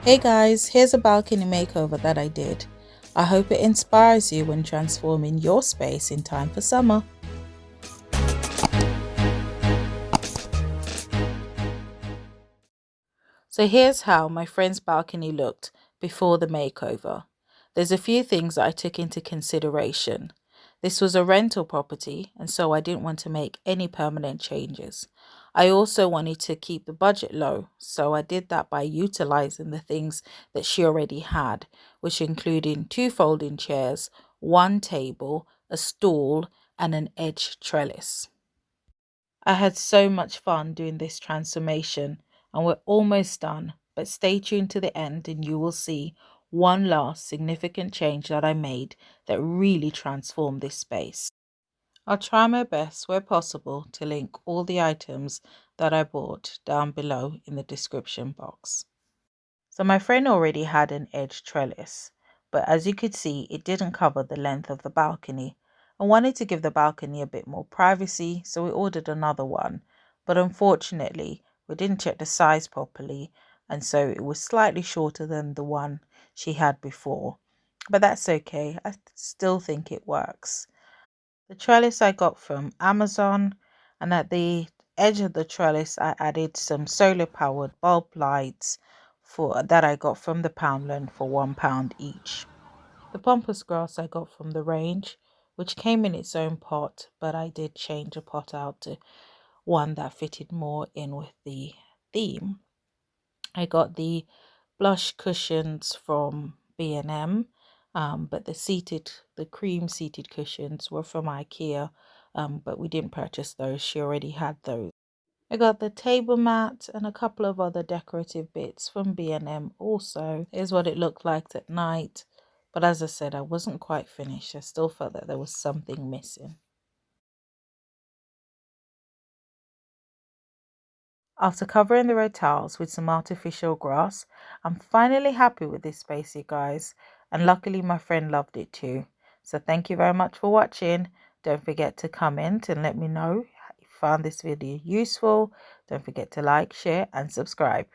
Hey guys, here's a balcony makeover that I did. I hope it inspires you when transforming your space in time for summer. So here's how my friend's balcony looked before the makeover. There's a few things that I took into consideration. This was a rental property, and so I didn't want to make any permanent changes. I also wanted to keep the budget low, so I did that by utilizing the things that she already had, which included two folding chairs, one table, a stool, and an edge trellis. I had so much fun doing this transformation, and we're almost done, but stay tuned to the end and you will see one last significant change that I made that really transformed this space. I'll try my best where possible to link all the items that I bought down below in the description box. So my friend already had an edge trellis, but as you could see, it didn't cover the length of the balcony. I wanted to give the balcony a bit more privacy, so we ordered another one. But unfortunately, we didn't check the size properly, and so it was slightly shorter than the one she had before. But that's okay, I still think it works. The trellis I got from Amazon, and at the edge of the trellis I added some solar powered bulb lights for that I got from the Poundland for £1 each. The Pampas grass I got from the range, which came in its own pot, but I did change a pot out to one that fitted more in with the theme. I got the blush cushions from B&M, but the cream seated cushions were from Ikea, but we didn't purchase those. She already had those. I got the table mat and a couple of other decorative bits from B&M also. Here's what it looked like at night, but as I said, I wasn't quite finished. I still felt that there was something missing. After covering the red tiles with some artificial grass, I'm finally happy with this space, you guys, and luckily my friend loved it too. So thank you very much for watching. Don't forget to comment and let me know if you found this video useful. Don't forget to like, share and subscribe.